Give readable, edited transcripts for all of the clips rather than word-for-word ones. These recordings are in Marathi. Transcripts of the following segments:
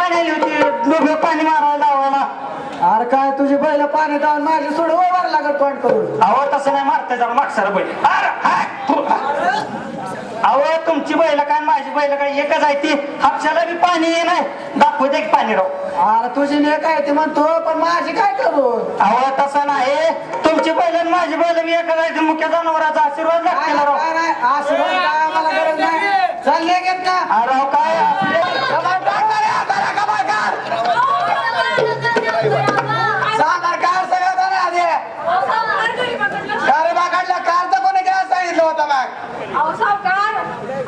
पाणी आली होती लोक पाणी मारायला लावायला. अरे काय तुझी बैल पाणी जाऊन माझी सोड वर लागत तोंड करून. अहो तसं नाही मारते जरा मागसार बैल. अहो तुमची बैल काय माझी बैल काय एकच आहे ती. हापशाला बी पाणी नाही दाखवते की पाणी राव. अरे तुझी ने काय ते म्हणतो पण माझी काय करू. अहो तसं नाही तुमची बैल आणि माझी बैल बी एकच आहे. मुख्य जनावराचा आशीर्वाद लागते राव. आशीर्वाद काय आम्हाला गरज नाही. चालले घेत ना अरे काय आपले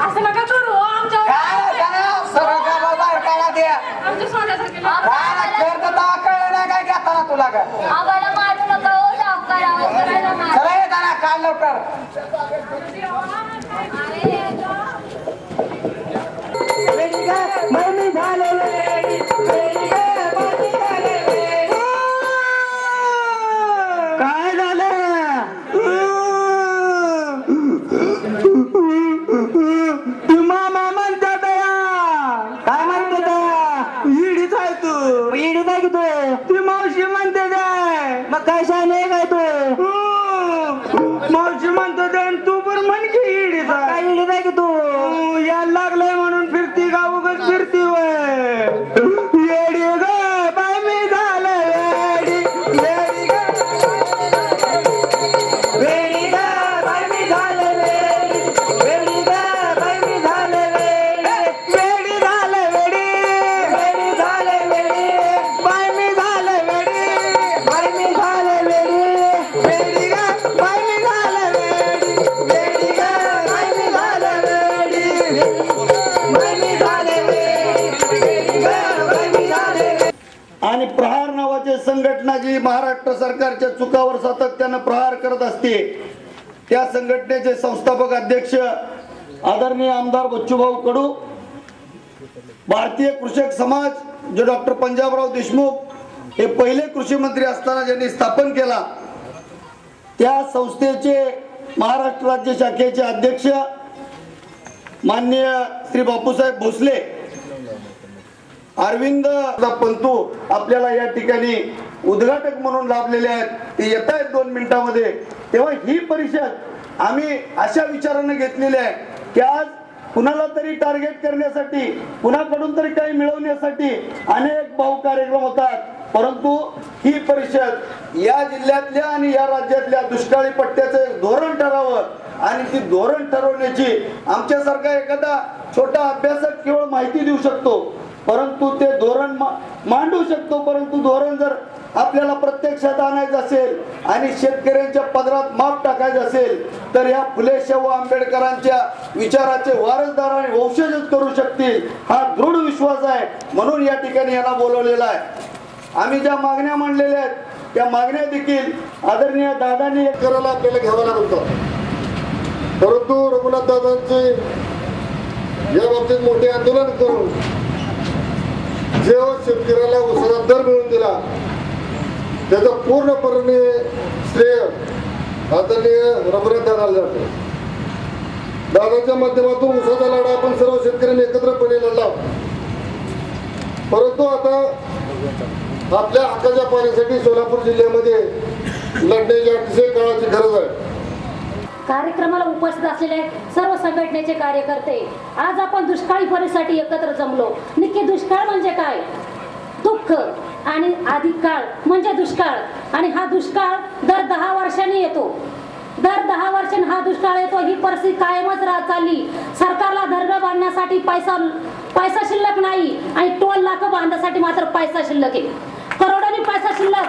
असं नका करू आमच्या कळलं नाही काय घेताना तुला काय आम्हाला मारू नका हो सावकार. चला येताना काल लवकर. काय झालं मामा म्हणतात काय म्हणतात इडीच आहे तू. इडीच आहे की तू. ती मावशी म्हणते मग काय शाने काय तू. मावशी म्हणतो तू पण म्हण की इडीच काय इडीच आहे की तू. यायला लागलंय म्हणून फिरती का उगाच फिरती वय येडी ग बाय मी झालं येडी येडी ग वेडी ग बाय मी झालं वेडी वेडी ग बाय मी झालं वेडी वेडी झालं वेडी वेडी झालं वेडी बाय मी झालं वेडी बाय मी झालं वेडी वेडी ग बाय मी झालं वेडी वेडी ग बाय मी झालं वेडी बाय मी झालं वेडी वेडी ग बाय मी झालं. आणि प्रहार नावाची संघटना जी महाराष्ट्र सरकारच्या चुकावर सातत्यानं प्रहार करत असते त्या संघटनेचे संस्थापक अध्यक्ष आदरणीय आमदार बच्चूभाऊ कडू, भारतीय कृषक समाज जो डॉक्टर पंजाबराव देशमुख हे पहिले कृषी मंत्री असताना ज्यांनी स्थापन केला त्या संस्थेचे महाराष्ट्र राज्य शाखेचे अध्यक्ष माननीय श्री बापूसाहेब भोसले, अरविंद पंतू आपल्याला या ठिकाणी उद्घाटक म्हणून लाभलेले आहेत. ते येत आहेत 2 मिनिटांमध्ये. तेव्हा ही परिषद आम्ही अशा विचाराने घेतलेली आहे की आज कुणाला तरी टार्गेट करण्यासाठी कुणाकडून तरी काही मिळवण्यासाठी अनेक भाऊ कार्यक्रम होतात, परंतु ही परिषद या जिल्ह्यातल्या आणि या राज्यातल्या दुष्काळी पट्ट्याचं धोरण ठरावं आणि ती धोरण ठरवण्याची आमच्यासारखा एखादा छोटा अभ्यासक केवळ माहिती देऊ शकतो, परंतु ते धोरण मांडू शकतो, परंतु धोरण जर आपल्याला प्रत्यक्षात आणायचं असेल आणि शेतकऱ्यांच्या पदरात माप टाकायचं असेल तर या फुले शाहू आंबेडकरांच्या विचाराचे वारसदार आणि वंशजच करू शकतील हा दृढ विश्वास आहे. म्हणून या ठिकाणी यांना बोलवलेला आहे. आम्ही ज्या मागण्या मांडलेल्या आहेत त्या मागण्या देखील आदरणीय दादांनी करायला आपल्याला घ्यावा लागत होता, परंतु रघुनाथ दादांचे या बाबतीत मोठे आंदोलन करून जेव्हा शेतकऱ्याला उसाचा दर मिळवून दिला त्याचा पूर्णपणे श्रेय आदरणीय रघुनाथ दादाला जातो. दादाच्या माध्यमातून उसाचा लढा आपण सर्व शेतकऱ्यांनी एकत्रपणे लढला, परंतु आता आपल्या हक्काच्या पाण्यासाठी सोलापूर जिल्ह्यामध्ये लढण्याची अतिशय काळाची गरज आहे. कार्यक्रमाला उपस्थित असलेले सर्व संघटनेचे कार्यकर्ते, आज आपण दुष्काळी परिस्थितीसाठी एकत्र जमलो. नक्की दुष्काळ म्हणजे काय? दुःख आणि अधिक काळ म्हणजे दुष्काळ. आणि हा दुष्काळ दर 10 वर्षांनी येतो. दर 10 वर्षांनी हा दुष्काळ येतो. ही परिस्थिती कायमच राहत चालली. सरकारला धरणं बांधण्यासाठी पैसा शिल्लक नाही आणि टोल नाका बांधण्यासाठी मात्र पैसा शिल्लक आहे. करोडोनी पैसा शिल्लक.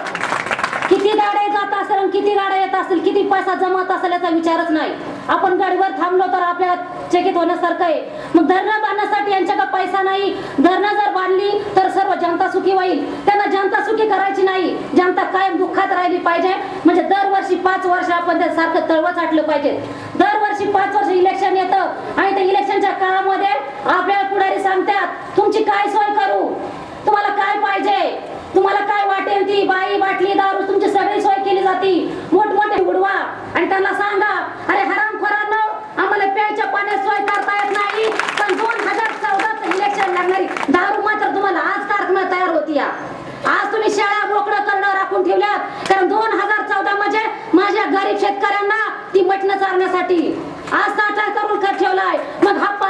किती गाड्या जात असेल, किती गाड्या येत असतील, किती पैसा जमत असेल याचा विचारच नाही. आपण गाडीवर थांबलो तर आपल्याला चकित होण्यासारखं आहे. मग धरणं बांधण्यासाठी यांच्याकडे पैसा नाही. धरणं जर बांधली तर सर्व जनता सुखी होईल. त्यांना जनता सुखी करायची नाही, जनता कायम दुःखात राहिली पाहिजे. म्हणजे दरवर्षी 5 वर्ष आपण त्यासारखं तळवं चाटलं पाहिजे. दरवर्षी 5 वर्ष इलेक्शन येतं आणि त्या इलेक्शनच्या काळामध्ये आपल्याला पुढारी सांगतात तुमची काय सोय करू, तुम्हाला काय पाहिजे, तुम्हाला काय वाटेल ती बाई बाटली दारू तुमची सगळी सोय केली जाते. मोठमोठे उडवा आणि त्यांना सांगा अरे हरामखोरांनो आम्हाला प्यायच्या पाण्यात सोय करता येत नाही, पण 2014चं इलेक्शन लागणारी दारू मात्र तुम्हाला आज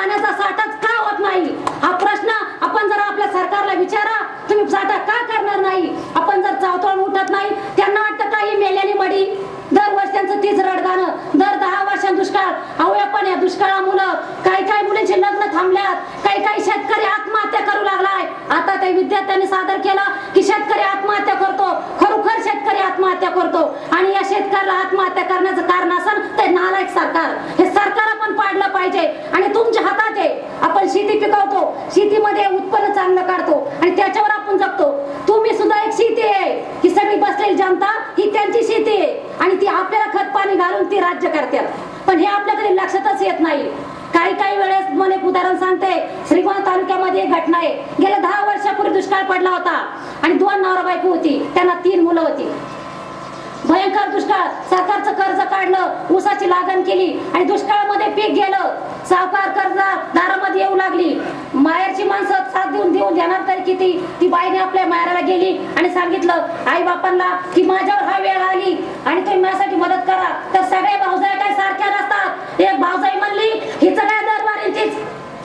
पाण्याचा साठाच का होत नाही हा प्रश्न आपण जर आपल्या सरकारला विचारा, तुम्ही साठा का करणार नाही? आपण जर चावतोड उठत नाही, त्यांना वाटतं काही मेल्याने मडी, दरवर्षी त्यांचं तीच रडगाणं, दर 10 वर्षांत दुष्काळ. अहो पण या दुष्काळामुळं काही मुलींचे लग्न थांबल्यात, काही शेतकरी आत्महत्या करू लागलाय. आता त्या विद्यार्थ्यांनी सादर केलं की शेतकरी आत्महत्या करतो, खरोखर शेतकरी आत्महत्या करतो. आणि या शेतकऱ्याला आत्महत्या करण्याचं कारण असेल ते नालायक सरकार. हे सरकार आपण पाडलं पाहिजे आणि तुमच्या हातात आहे. आपण शेती पिकवतो, शेतीमध्ये उत्पन्न चांगलं काढतो आणि त्याच्यावर आपण जगतो. तुम्ही सुद्धा एक शेती आहे. ही सगळी बसलेली जनता ही त्यांची शेती आहे आणि ती आपल्याला खत पाणी घालून ती राज्य करतात. पण हे आपल्याकडे लक्षातच येत नाही. काही वेळेस मला एक उदाहरण सांगते. श्रीगोंदा तालुक्यामध्ये एक घटना आहे. गेल्या 10 वर्षापूर्वी दुष्काळ पडला होता आणि 2 नवरा बायको होती, त्यांना 3 मुलं होती. भयंकर दुष्काळ. सरकारचं कर्ज काढलं, ऊसाची लागण केली आणि दुष्काळामध्ये पीक गेलं. सावकार कर्जदारामध्ये येऊ लागली. माहेरची माणसं साथ देऊन देणार तरी किती. ती बाईने आपल्या माहेराला गेली आणि सांगितलं आई बापांना की माझ्यावर हा वेळ आली आणि तुम्ही माझ्यासाठी मदत करा. तर सगळे भाऊजाई काय सारख्या नसतात. एक भाऊजाई म्हणली हिचं काय दरबारीचीच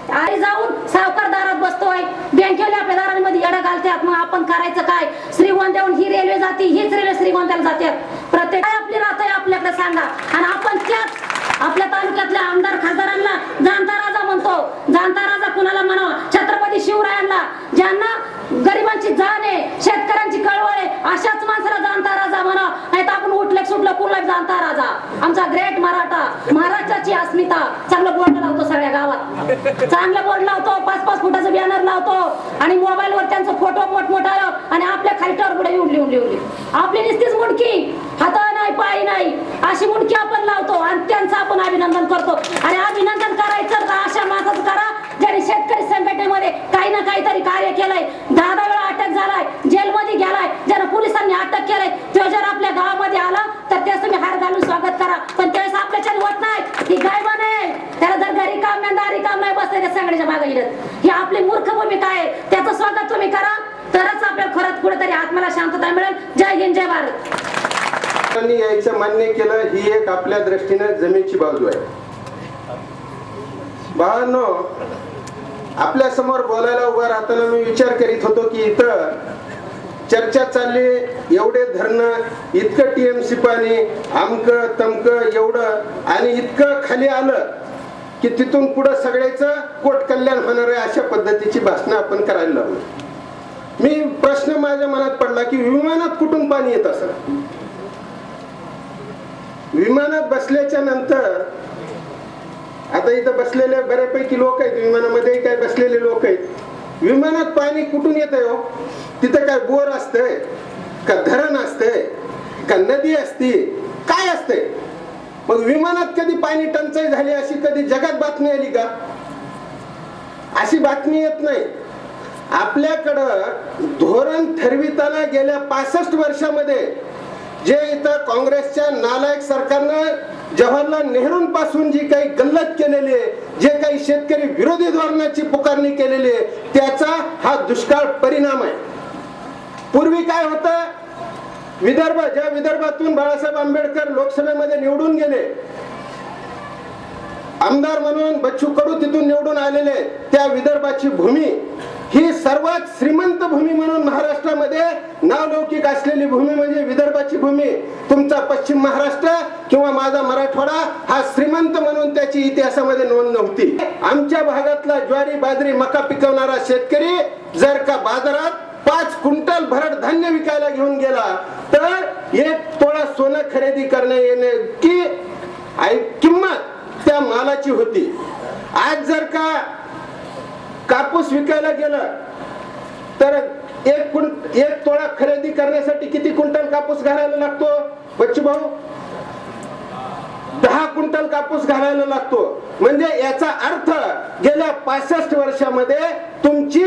आणि जाऊन सावकार दारात बसतोय, बँकेवाले आपल्या दारांमध्ये येडं घालतात. मग आपण करायचं काय? श्रीगोंद्याहून ही रेल्वे जाते, हीच रेल्वे श्रीगोंद्याला जातात. प्रत्येक आपली राहत आहे आपल्याकडे सांगा. आणि आपण त्याच आपल्या तालुक्यातल्या आमदार खासदारांना जाणता राजा म्हणतो. जाणता राजा कुणाला म्हणावा? छत्रपती शिवरायांना, ज्यांना गरिबांची जाण आहे, शेतकऱ्यांची कळवळ आहे, अशाच माणसाला जाणता राजा म्हणा. नाही तर आपण उठले सुटलं कुठला जाणता राजा. आमचा ग्रेट मराठा, महाराष्ट्राची अस्मिता. चांगलं बोर्ड लावतो सगळ्या गावात, चांगलं बोर्ड लावतो, 5-5 फुटाचं बॅनर लावतो आणि मोबाईलवर त्यांचा फोटो मोठमोठा आणि आपल्या खालट्यावर पुढे लिहून आपली नुसतीच मुंडकी, हात नाही पाय नाही अशी मुंडकी आपण लावतो आणि त्यांचं आपण अभिनंदन करतो. आणि अभिनंदन करायचं तर अशा माणसाचं करा ज्यांनी शेतकरी संघटनेमध्ये काही ना काहीतरी कार्य केलंय. 10 वेळा अटक झालाय, जेलमध्ये गेलाय, ज्याला पोलिसांनी अटक केलंय. तो जर आपल्या गावामध्ये आला तर त्याच तुम्ही हार घालून स्वागत करा. पण त्यावेळेस आपल्याच्याने होत नाही. ही गायबान आहे, त्याला जर घरी काम नाही दारी काम नाही बसले त्या सगळ्याच्या मागे येत. ही आपली मूर्ख भूमिका आहे. त्याचं स्वागत तुम्ही करा, तरच आपल्याला खरंच कुठेतरी आत्म्याला शांतता मिळेल. जय हिंद, जय भारत. यायचं मान्य केलं ही एक आपल्या दृष्टीने जमेची बाजू आहे. बाळांनो, आपल्या समोर बोलायला उभा राहताना मी विचार करीत होतो की इथं चर्चा चालली, एवढे धरणं, इतकं TMC पाणी, आमक तमक एवढं, आणि इतकं खाली आलं की तिथून पुढं सगळ्याचं कोट कल्याण होणार आहे अशा पद्धतीची भाषणं आपण करायला लागलो. मी प्रश्न माझ्या मनात पडला की विमानात कुठून पाणी येत असं? विमानात बसल्याच्या नंतर आता इथं बसलेले बऱ्यापैकी लोक आहेत, विमानामध्ये काय बसलेले लोक आहेत. विमानात पाणी कुठून येत आहे हो? तिथं काय बोर असतंय का, धरण असतंय का, नदी असती, काय असतंय? मग विमानात कधी पाणी टंचाई झाली अशी कधी जगात बातमी आली का? अशी बातमी येत नाही. आपल्याकडं धोरण ठरविताना गेल्या 65 वर्षामध्ये जे इथं काँग्रेसच्या नालायक सरकारनं जवाहरलाल नेहरूंपासून जी काही गल्लत केलेली आहे, जे काही शेतकरी विरोधी धोरणाची पुकारणी केलेली आहे, त्याचा हा दुष्काळ परिणाम आहे. पूर्वी काय होतं? विदर्भ, ज्या विदर्भातून बाळासाहेब आंबेडकर लोकसभेमध्ये निवडून गेले, आमदार म्हणून बच्चू कडू तिथून निवडून आलेले, त्या विदर्भाची भूमी ही सर्वात श्रीमंत भूमी म्हणून महाराष्ट्रामध्ये नावलौकिक असलेली भूमी म्हणजे विदर्भाची भूमी. तुमचा पश्चिम महाराष्ट्र किंवा माझा मराठवाडा हा श्रीमंत म्हणून त्याची इतिहासामध्ये नोंद नव्हती. आमच्या भागातला ज्वारी, बाजरी, मका पिकवणारा शेतकरी जर का बाजारात 5 क्विंटल भरड धान्य विकायला घेऊन गेला तर 1 तोळा सोनं खरेदी करण्या येण्याची किंमत त्या मालाची होती. आज जर का कापूस विकायला गेलं तर 1 तोळा खरेदी करण्यासाठी किती क्विंटल कापूस घालायला लागतो बच्चू भाऊ? 10 क्विंटल कापूस घालायला लागतो. म्हणजे याचा अर्थ गेल्या 65 वर्षामध्ये तुमची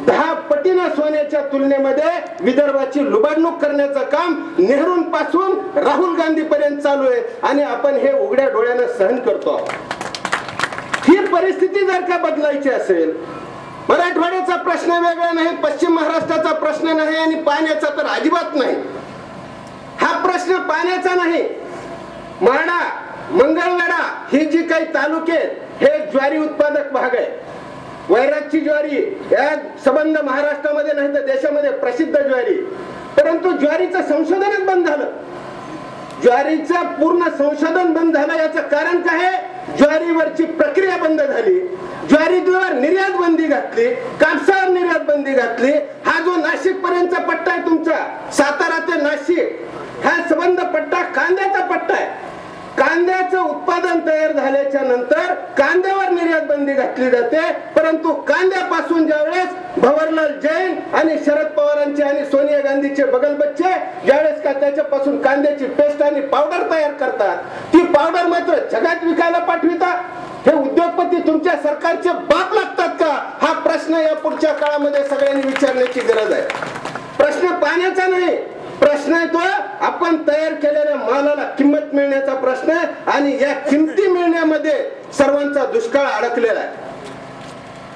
10 पटीने सोन्याच्या तुलनेमध्ये विदर्भाची लुबाडणूक करण्याचं काम नेहरूंपासून राहुल गांधी पर्यंत चालू आहे आणि आपण हे उघड्या डोळ्याने सहन करतो. ही परिस्थिती जर का बदलायची असेल, मराठवाड्याचा प्रश्न वेगळा नाही, पश्चिम महाराष्ट्राचा प्रश्न नाही आणि पाण्याचा तर अजिबात नाही. हा प्रश्न पाण्याचा नाही. माडा मंगळवेढा ही जी काही तालुके हे ज्वारी उत्पादक भाग आहे. वैरागची ज्वारी या संबंध महाराष्ट्रामध्ये नाही तर देशामध्ये प्रसिद्ध ज्वारी. परंतु ज्वारीचं संशोधनच बंद झालं. ज्वारीचं पूर्ण संशोधन बंद झालं. याचं कारण काय आहे? ज्वारीवरची प्रक्रिया बंद झाली. ज्वारीवर निर्यात बंदी घातली, कापसावर निर्यात बंदी घातली. हा जो नाशिक पर्यंतचा पट्टा आहे तुमचा, सातारा ते नाशिक हा संबंध पट्टा कांद्याचा पट्टा आहे. कांद्याचं उत्पादन तयार झाल्याच्या नंतर कांद्यावर निर्यात बंदी घातली जाते. परंतु कांद्यापासून ज्यावेळेस भंवरलाल जैन आणि शरद पवारांचे आणि सोनिया गांधीचे बगलबच्चे ज्यावेळेस का त्याच्यापासून कांद्याची पेस्ट आणि पावडर तयार करतात, ती पावडर मात्र जगात विकायला पाठवितात. हे उद्योगपती तुमच्या सरकारचे बाप लागतात का? हा प्रश्न या पुढच्या काळामध्ये सगळ्यांनी विचारण्याची गरज आहे. प्रश्न पाण्याचा नाही, प्रश्न आहे तो आपण तयार केलेल्या मालाला किंमत मिळण्याचा प्रश्न आहे. आणि या किमती मिळण्यामध्ये सर्वांचा दुष्काळ अडकलेला आहे.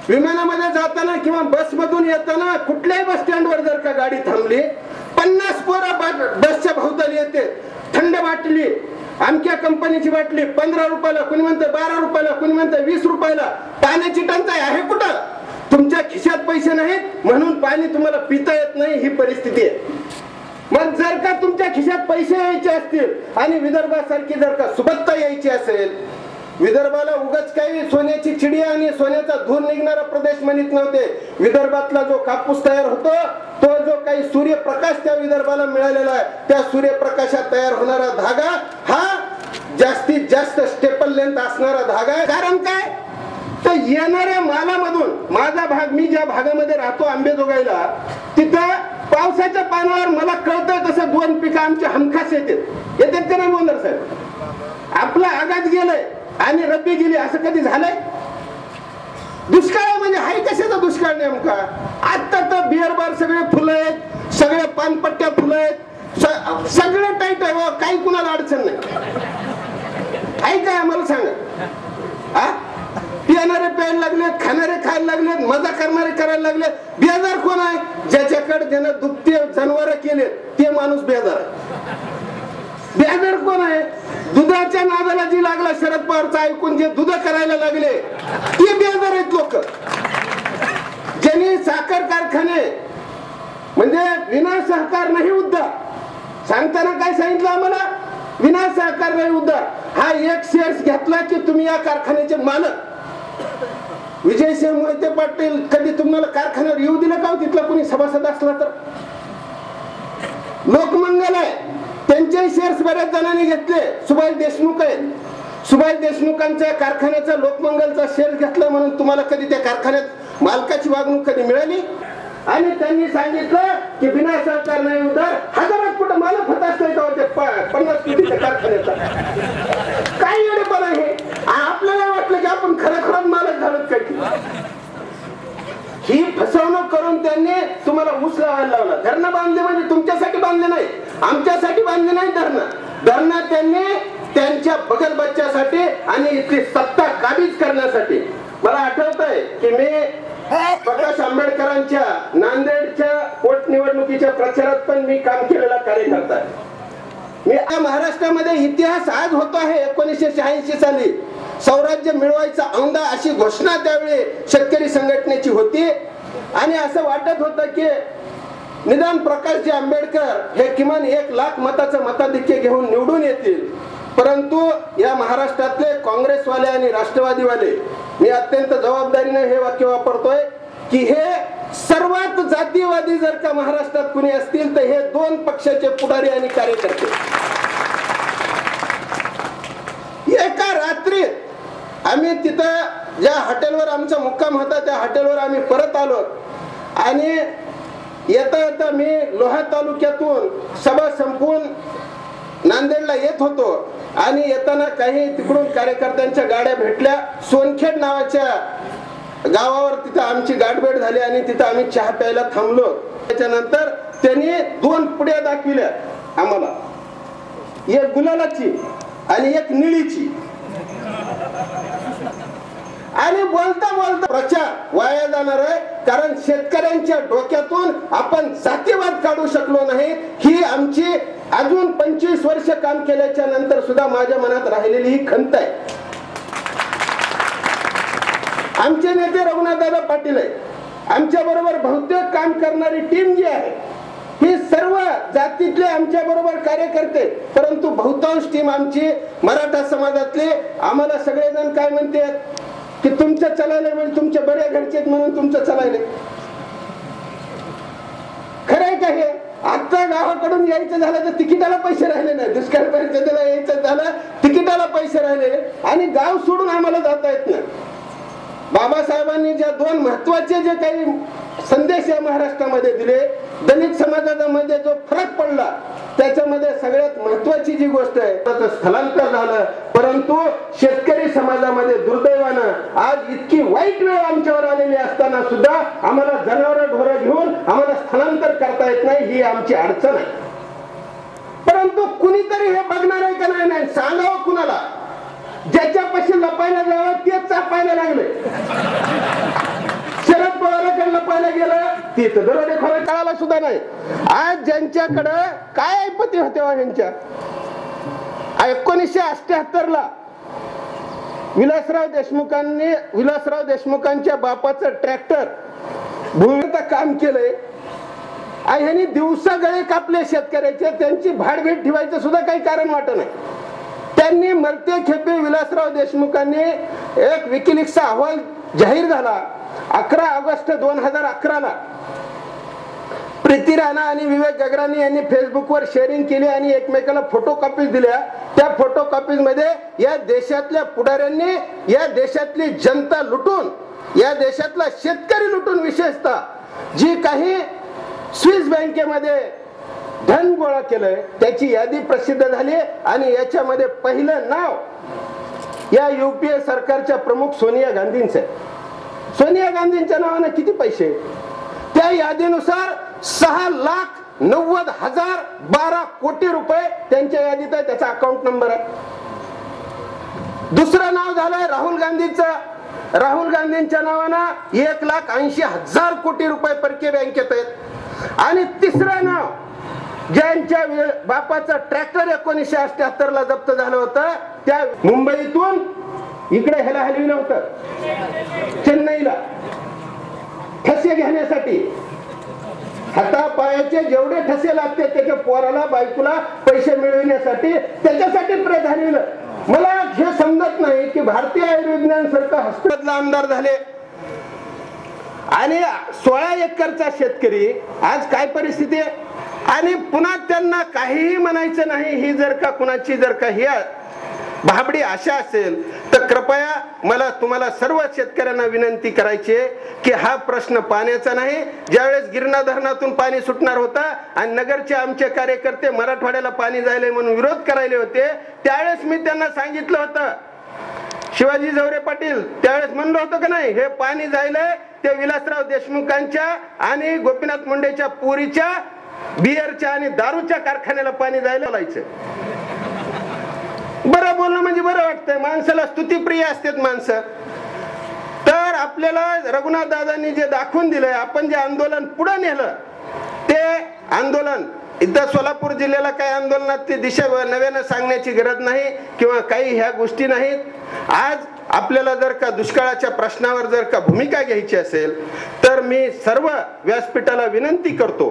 विमानामध्ये जाताना किंवा बसमधून येताना कुठल्याही बस स्टँडवर जर का गाडी थांबली, 50 पोरं बसच्या भोवताली येते. थंड बाटली, आमच्या कंपनीची बाटली 15 रुपयाला, कुणी म्हणतं 12 रुपयाला, कुणी म्हणतं 20 रुपयाला. पाण्याची टंचाई आहे कुठं? तुमच्या खिशात पैसे नाहीत म्हणून पाणी तुम्हाला पिता येत नाही, ही परिस्थिती आहे. मग जर का तुमच्या खिशात पैसे यायचे असतील आणि विदर्भासारखी जर का सुबत्ता यायची असेल, विदर्भाला उगाच काही सोन्याची चिडिया आणि सोन्याचा धूर निघणारा प्रदेश म्हणत नव्हते. विदर्भातला जो कापूस तयार होतो, तो जो काही सूर्यप्रकाश त्या विदर्भाला मिळालेला आहे, त्या सूर्यप्रकाशात तयार होणारा धागा हा जास्तीत जास्त स्टेपल लेंथ असणारा धागा आहे. कारण काय? तर येणाऱ्या मालामधून माझा भाग, मी ज्या भागामध्ये राहतो आंबेजोगाईला, तिथं पावसाच्या पाण्यावर मला कळतंय तसं 2 पिकं आमचे हमखास येतात का नाही बोलणार साहेब? आपला आघात गेलाय आणि रब्बी गेली असं कधी झालंय? दुष्काळ म्हणजे हाय कशाचा दुष्काळ नेमका? आता तर बिअर बार सगळे फुलं आहेत, सगळे पानपट्ट्या फुलं आहेत, सगळं टाईट आहे. काही कुणाला अडचण नाही. आहे काय आम्हाला सांगा? हा, पिणारे प्यायला लागलेत, खाणारे खायला लागलेत, मजा करणारे करायला लागलेत. बेजार कोण आहे? ज्याच्याकडे ज्यानं दुभते जनावर केले ते माणूस बेजार आहे. बेजार कोण आहे? दुधाच्या नादाला जी लागला शरद पवारचा ऐकून जे दूध करायला लागले ते बेजार आहेत लोक. ज्यांनी साखर कारखाने म्हणजे विना सहकार नाही उद्धार सांगताना काय सांगितलं आम्हाला? विना सहकार नाही उद्धार. हा एक शेअर्स घेतला की तुम्ही या कारखान्याचे मालक. विजयसिंह मोहिते पाटील कधी तुम्हाला कारखान्यावर येऊ दिलं का? तिथला कोणी सभासद असला तर? लोकमंगल आहे, त्यांचे शेअर्स बऱ्याच जणांनी घेतले. सुभाष देशमुख आहेत, सुभाष देशमुखांच्या कारखान्याचा लोकमंगलचा शेअर घेतला म्हणून तुम्हाला कधी त्या कारखान्यात मालकाची वागणूक कधी मिळाली? आणि त्यांनी सांगितलं की बिना सहकार नाही उधार. हजारात कुठं मालक होत असतोय 50 कोटीच्या कारखान्याचा. काय येणेपणा हे? आपल्याला वाटलं की आपण खरं मालक झालोत काय? ही फसवणूक करून त्यांनी तुम्हाला ऊस लावायला लावला. धरणं बांधले म्हणजे तुमच्यासाठी बांधले नाही, आमच्यासाठी बांधले नाही धरणं. धरणं त्यांनी त्यांच्या बगलबच्च्यासाठी आणि इथली सत्ता काबीज करण्यासाठी. मला आठवत आहे की मी प्रकाश आंबेडकरांच्या नांदेडच्या पोटनिवडणुकीच्या प्रचारात पण मी काम केलेला कार्यकर्ता आहे. मी महाराष्ट्रामध्ये इतिहास आज होतो आहे. 1986 साली स्वराज्य मिळवायचा औंधा अशी घोषणा त्यावेळी शेतकरी संघटनेची होती. आणि असं वाटत होतं की निदान प्रकाशजी आंबेडकर हे किमान 1 लाख मताचं मताधिक्य घेऊन निवडून येतील. परंतु या महाराष्ट्रातले काँग्रेसवाले आणि राष्ट्रवादीवाले, मी अत्यंत जबाबदारीने हे वाक्य वापरतोय की हे सर्वात जातीवादी जर का महाराष्ट्रात कुणी असतील तर हे 2 पक्षाचे पुढारी आणि कार्यकर्ते. एका रात्रीत आम्ही तिथं ज्या हॉटेलवर आमचा मुक्काम होता त्या हॉटेलवर आम्ही परत आलो. आणि येता येता मी लोहा तालुक्यातून सभा संपवून नांदेडला येत होतो. आणि येताना काही तिकडून कार्यकर्त्यांच्या गाड्या भेटल्या. सोनखेड नावाच्या गावावर तिथं आमची गाठभेट झाली आणि तिथं आम्ही चहा प्यायला थांबलो. त्याच्यानंतर त्यांनी 2 पुड्या दाखविल्या आम्हाला, एक गुलालाची आणि एक निळीची. आणि बोलता बोलता प्रचार वाया जाणार आहे. कारण शेतकऱ्यांच्या डोक्यातून आपण जातीवाद काढू शकलो नाही. ही आमची अजून 25 वर्ष काम केल्याच्या नंतर सुद्धा माझ्या मनात राहिलेली ही खंत आहे. आमचे नेते रघुनाथदादा पाटील आहे, आमच्या बरोबर बहुतेक काम करणारी टीम जी आहे ही सर्व जातीतले आमच्या बरोबर कार्यकर्ते, परंतु बहुतांश टीम आमची मराठा समाजातले. आम्हाला सगळेजण काय म्हणतात की तुमचं चलायले म्हणजे तुमच्या बड्या घरचे म्हणून तुमचं चलायले. खरंय का हे? आता गावाकडून यायचं झालं तर तिकिटाला पैसे राहिले नाही, दुष्काळ परिस्थितीला यायचं झालं तिकिटाला पैसे राहिले आणि गाव सोडून आम्हाला जाता येत नाही. बाबासाहेबांनी ज्या 2 महत्वाचे जे काही संदेश या महाराष्ट्रामध्ये दिले, दलित समाजामध्ये जो फरक पडला त्याच्यामध्ये सगळ्यात महत्वाची जी गोष्ट आहे त्याचं स्थलांतर झालं. परंतु शेतकरी समाजामध्ये दुर्दैवानं आज इतकी वाईट वेळ आमच्यावर आलेली असताना सुद्धा आम्हाला जनावरं ढोरं घेऊन आम्हाला स्थलांतर करता येत नाही, ही आमची अडचण आहे. परंतु कुणीतरी हे बघणार आहे का नाही सांगावं कुणाला. ज्याच्यापाशी लपायला जावं तेच चापायला लागले. शरद पवारांकडे लपायला गेलं तिथं दरोडे खोरे कळायला सुद्धा नाही. आज ज्यांच्याकडं काय ऐपती होत्या ह्यांच्या 1978 ला विलासराव देशमुखांच्या बापाचं ट्रॅक्टर भूमीचं काम केलंय. ह्यांनी दिवसा गळे कापले शेतकऱ्याचे, त्यांची भाडभीड ठेवायचं सुद्धा काही कारण वाटत नाही. त्यांनी मरते खेपे विलासराव देशमुखांनी एक विकिलीक्सचा अहवाल जाहीर झाला 11 ऑगस्ट 2011 ला. प्रीती राणा आणि विवेक गगरानी यांनी फेसबुकवर शेअरिंग केली आणि एकमेकाला फोटो कॉपीज दिल्या. त्या फोटो कॉपीज मध्ये या देशातल्या पुढाऱ्यांनी या देशातली जनता लुटून, या देशातला शेतकरी लुटून, विशेषतः जी काही स्विस बँकेमध्ये धन गोळा केलंय त्याची यादी प्रसिद्ध झाली आणि याच्यामध्ये पहिलं नाव या UPA सरकारच्या प्रमुख सोनिया गांधींचं आहे. सोनिया गांधींच्या नावाने किती पैसे? त्या यादीनुसार 6,90,012 कोटी रुपये त्यांच्या यादीत आहे, त्याचा अकाउंट नंबर आहे. दुसरं नाव झालंय राहुल गांधीचं. राहुल गांधींच्या नावानं 1,80,000 कोटी रुपये परकीय बँकेत आहेत. आणि तिसरं नाव ज्यांच्या बापाचं ट्रॅक्टर 1978 ला जप्त झालं होतं, त्या मुंबईतून इकडे ह्याला हलविलं होतं चेन्नईला ठसे घेण्यासाठी. हातापायाचे जेवढे ठसे लागते त्याच्या पोराला बायकोला पैसे मिळविण्यासाठी, त्याच्यासाठी प्रयत्न हलविलं. मला हे समजत नाही की भारतीय आयुर्विज्ञान सारखं हॉस्पिटलला आमदार झाले आणि 16 एकरचा शेतकरी आज काय परिस्थिती आहे. आणि पुन्हा त्यांना काहीही म्हणायचं नाही. ही जर का कुणाची जर का ही भाबडी आशा असेल तर कृपया मला तुम्हाला सर्व शेतकऱ्यांना विनंती करायची आहे की हा प्रश्न पाण्याचा नाही. ज्यावेळेस गिरणा धरणातून पाणी सुटणार होता आणि नगरचे आमचे कार्यकर्ते मराठवाड्याला पाणी जायले म्हणून विरोध करायले होते, त्यावेळेस मी त्यांना सांगितलं होतं, शिवाजी जवरे पाटील त्यावेळेस म्हणलं होतं का नाही, हे पाणी जायलंय ते विलासराव देशमुखांच्या आणि गोपीनाथ मुंडेच्या पुरीच्या बियरच्या आणि दारूच्या कारखान्याला पाणी जायला लावायचं. बरं बोलणं म्हणजे बरं वाटतंय, माणसाला स्तुतीप्रिय असतात माणसं. तर आपल्याला रघुनाथ दादांनी जे दाखवून दिलंय, आपण जे आंदोलन पुढे नेलं ते आंदोलन इथं सोलापूर जिल्ह्याला काही आंदोलनात ती दिशा नव्यानं सांगण्याची गरज नाही किंवा काही ह्या गोष्टी नाहीत. आज आपल्याला जर का दुष्काळाच्या प्रश्नावर जर का भूमिका घ्यायची असेल तर मी सर्व व्यासपीठाला विनंती करतो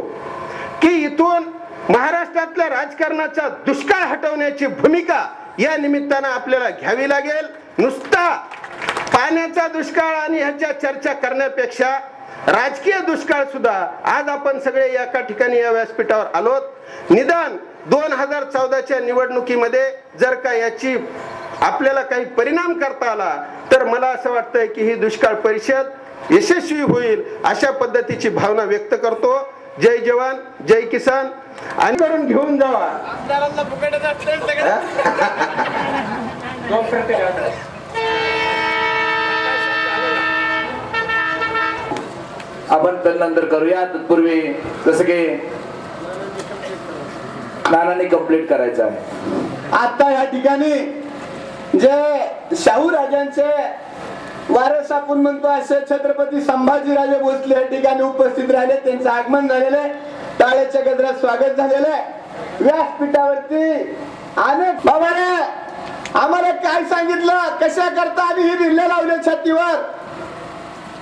की इथून महाराष्ट्रातल्या राजकारणाचा दुष्काळ हटवण्याची भूमिका या निमित्तानं आपल्याला घ्यावी लागेल. नुसता पाण्याचा दुष्काळ आणि ह्याच्या चर्चा करण्यापेक्षा राजकीय दुष्काळ सुद्धा आज आपण सगळे एका ठिकाणी या व्यासपीठावर आलोत. निदान 2014च्या निवडणुकीमध्ये जर का याची आपल्याला काही परिणाम करता आला तर मला असं वाटतंय की ही दुष्काळ परिषद यशस्वी होईल अशा पद्धतीची भावना व्यक्त करतो. जय जवान जय किसान आणि करून घेऊन जावा. आपण त्यानंतर करूया. तत्पूर्वी जसं की नानांनी कंप्लीट करायचं आहे. आता या ठिकाणी जे शाहू राजांचे वारस आपण म्हणतो असे छत्रपती संभाजीराजे भोसले या ठिकाणी उपस्थित राहिले. त्यांचं आगमन झालेलं आहे. टाळ्याच्या गजरात स्वागत झालेलं आहे. व्यासपीठावरती अनेक बाबाने आम्हाला काय सांगितलं, कशा करता आम्ही ही भिल्ल लावले छातीवर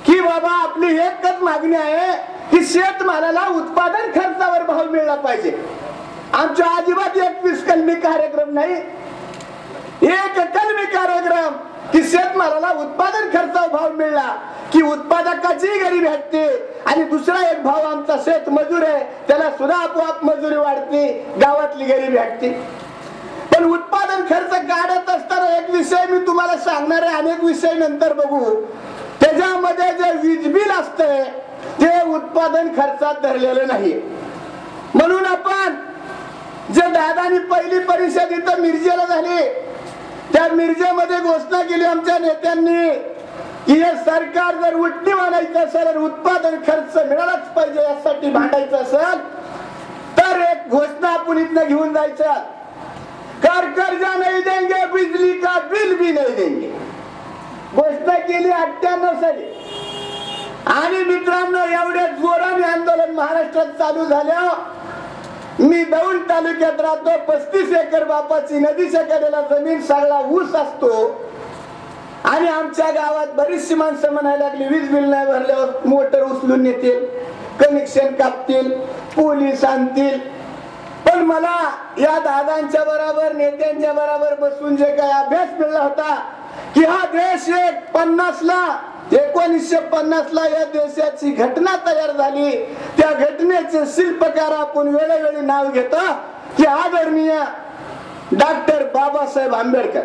की बाबा आपली एकच मागणी आहे की शेतमालाला उत्पादन खर्चावर भाव मिळला पाहिजे. आमच्या अजिबात एक कलमी कार्यक्रम नाही, एक कलमी कार्यक्रम की शेतमालाला उत्पादन खर्चावर भाव मिळला की उत्पादकाची गरीबी हटते आणि दुसरा एक भाव आमचा शेत मजूर आहे त्याला सुद्धा आपोआप मजुरी वाढते, गावातली गरीबी हटते. पण उत्पादन खर्च काढत असताना एक विषय मी तुम्हाला सांगणार आहे, अनेक विषय नंतर बघू. त्याच्यामध्ये जे वीज बिल असतंय ते उत्पादन खर्चात धरलेलं नाही. म्हणून आपण जे दादानी पहिली परिषद इथं मिरजेला झाली त्या मिरजेमध्ये घोषणा केली आमच्या नेत्यांनी की हे सरकार जर उठणी मानायचं असेल आणि उत्पादन खर्च मिळालाच पाहिजे यासाठी भांडायचं असेल तर एक घोषणा आपण इथनं घेऊन जायचं, कर कर्जा नहीं देंगे, बिजली का बिल भी नहीं देंगे. घोषणा केली 98 साली. आणि मित्रांनो एवढे जोराने आंदोलन महाराष्ट्रात चालू झाल्यावर मी दौंड तालुक्यात राहतो. 35 एकर बापाची नदीच्या कडेला जमीन, सगळा ऊस असतो आणि आमच्या गावात बरीचशी माणसं म्हणायला लागली वीज बिल नाही भरल्यावर मोटर उचलून नेतील, कनेक्शन कापतील, पोलीस आणतील. पण मला या दादांच्या बरोबर नेत्यांच्या बरोबर बसून जे काही अभ्यास मिळला होता की हा देश 1950 ला या देशाची घटना तयार झाली. त्या घटनेचे शिल्पकार आपण वेळोवेळी नाव घेतो की आदरणीय डॉक्टर बाबासाहेब आंबेडकर.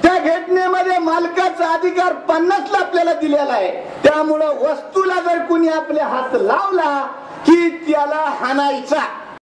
त्या घटनेमध्ये मालकाचा अधिकार 50 ला आपल्याला दिलेला आहे. त्यामुळं वस्तूला जर कुणी आपले हात लावला की त्याला हाणायचा.